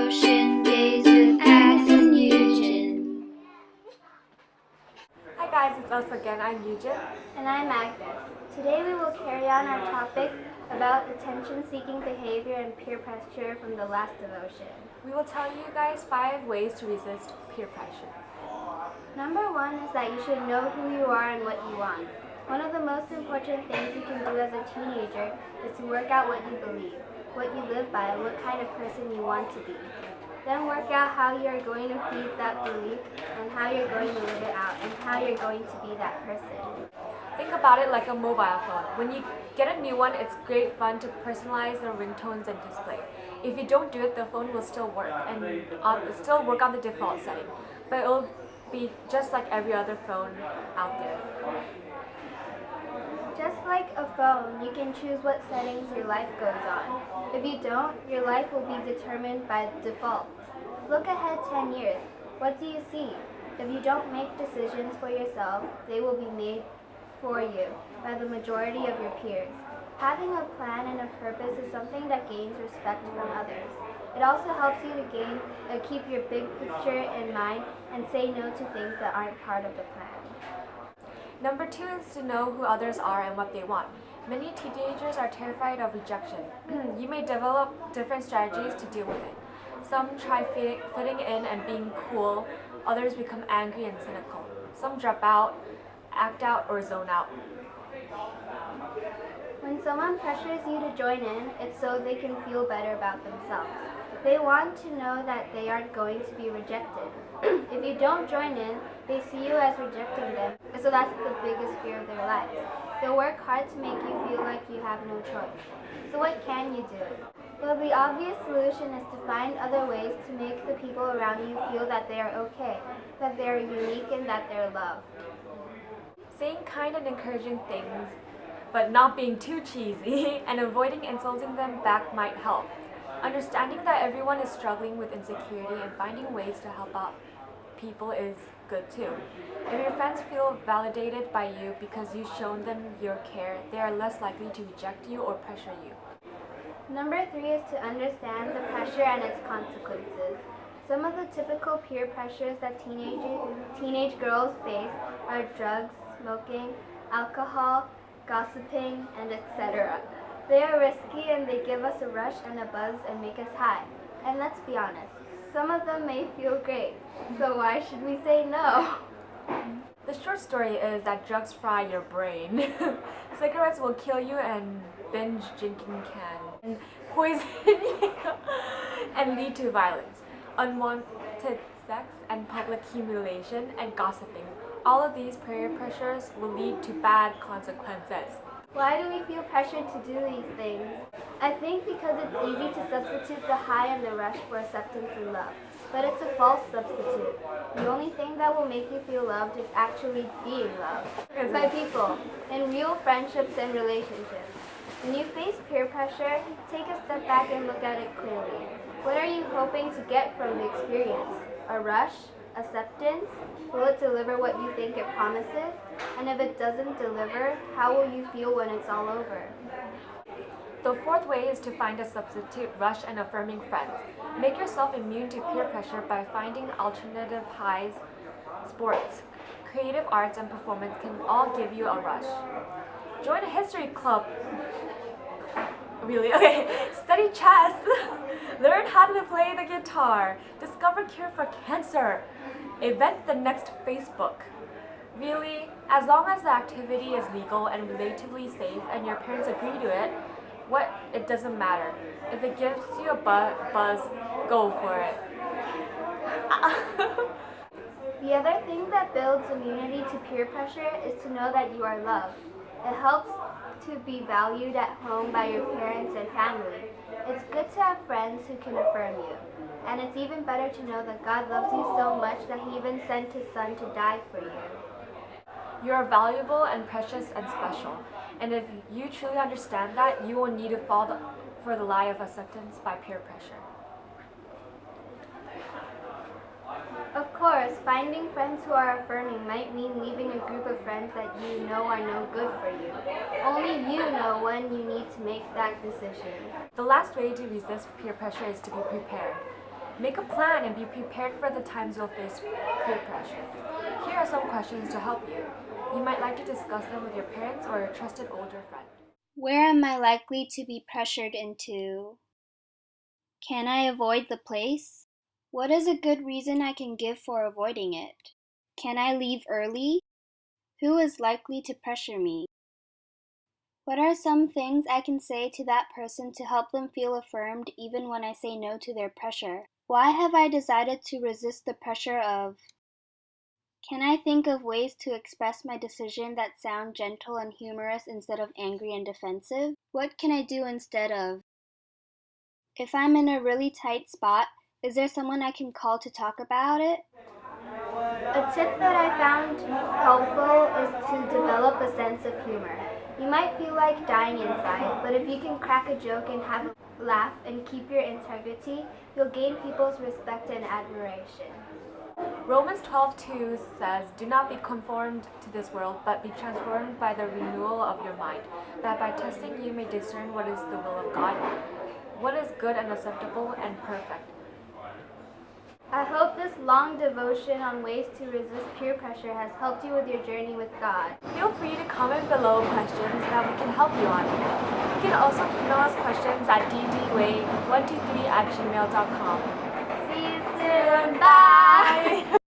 Devotion Days with Agnes Yujin. Hi guys, it's us again. I'm Yujin. And I'm Agnes. Today we will carry on our topic about attention-seeking behavior and peer pressure from the last devotion. We will tell you guys 5 ways to resist peer pressure. Number 1 is that you should know who you are and what you want. One of the most important things you can do as a teenager is to work out what you believe, what you live by, and what kind of person you want to be. Then work out how you are going to feed that belief and how you're going to live it out and how you're going to be that person. Think about it like a mobile phone. When you get a new one, it's great fun to personalize the ringtones and display. If you don't do it, the phone will still work and still work on the default setting, but it will be just like every other phone out there. Just like a phone, you can choose what settings your life goes on. If you don't, your life will be determined by default. Look ahead 10 years. What do you see? If you don't make decisions for yourself, they will be made for you by the majority of your peers. Having a plan and a purpose is something that gains respect from others. It also helps you to keep your big picture in mind and say no to things that aren't part of the plan. Number 2 is to know who others are and what they want. Many teenagers are terrified of rejection. You may develop different strategies to deal with it. Some try fitting in and being cool. Others become angry and cynical. Some drop out, act out, or zone out. When someone pressures you to join in, it's so they can feel better about themselves. They want to know that they aren't going to be rejected. If you don't join in, they see you as rejecting them, so that's the biggest fear of their lives. They'll work hard to make you feel like you have no choice. So what can you do? Well, the obvious solution is to find other ways to make the people around you feel that they are okay, that they are unique, and that they're loved. Saying kind and encouraging things, but not being too cheesy, and avoiding insulting them back might help. Understanding that everyone is struggling with insecurity and finding ways to help out people is good too. If your friends feel validated by you because you've shown them your care, they are less likely to reject you or pressure you. Number 3 is to understand the pressure and its consequences. Some of the typical peer pressures that teenage girls face are drugs, smoking, alcohol, gossiping, and etc. They are risky and they give us a rush and a buzz and make us high. And let's be honest, some of them may feel great, so why should we say no? The short story is that drugs fry your brain. Cigarettes will kill you and binge drinking can poison you and lead to violence, unwanted sex, and public humiliation and gossiping. All of these peer pressures will lead to bad consequences. Why do we feel pressured to do these things? I think because it's easy to substitute the high and the rush for acceptance and love. But it's a false substitute. The only thing that will make you feel loved is actually being loved by people in real friendships and relationships. When you face peer pressure, take a step back and look at it clearly. What are you hoping to get from the experience? A rush? Acceptance? Will it deliver what you think it promises? And if it doesn't deliver, how will you feel when it's all over? The 4th way is to find a substitute, rush, and affirming friends. Make yourself immune to peer pressure by finding alternative highs. Sports, creative arts, and performance can all give you a rush. Join a history club. Really? Okay. Study chess. Learn how to play the guitar. Discover cure for cancer. Invent the next Facebook. Really, as long as the activity is legal and relatively safe and your parents agree to it, it doesn't matter. If it gives you a buzz, go for it. The other thing that builds immunity to peer pressure is to know that you are loved. It helps to be valued at home by your parents and family. It's good to have friends who can affirm you. And it's even better to know that God loves you so much that He even sent His Son to die for you. You are valuable and precious and special. And if you truly understand that, you will need to fall for the lie of acceptance by peer pressure. Of course, finding friends who are affirming might mean leaving a group of friends that you know are no good for you. Only you know when you need to make that decision. The last way to resist peer pressure is to be prepared. Make a plan and be prepared for the times you'll face peer pressure. Here are some questions to help you. You might like to discuss them with your parents or a trusted older friend. Where am I likely to be pressured into? Can I avoid the place? What is a good reason I can give for avoiding it? Can I leave early? Who is likely to pressure me? What are some things I can say to that person to help them feel affirmed even when I say no to their pressure? Why have I decided to resist the pressure of? Can I think of ways to express my decision that sound gentle and humorous instead of angry and defensive? What can I do instead of? If I'm in a really tight spot, is there someone I can call to talk about it? A tip that I found helpful is to develop a sense of humor. You might feel like dying inside, but if you can crack a joke and have a laugh and keep your integrity, you'll gain people's respect and admiration. Romans 12:2 says, "Do not be conformed to this world, but be transformed by the renewal of your mind, that by testing you may discern what is the will of God, what is good and acceptable and perfect." I hope this long devotion on ways to resist peer pressure has helped you with your journey with God. Feel free to comment below questions that we can help you on. You can also email us questions at ddway123@gmail.com. See you soon. Bye!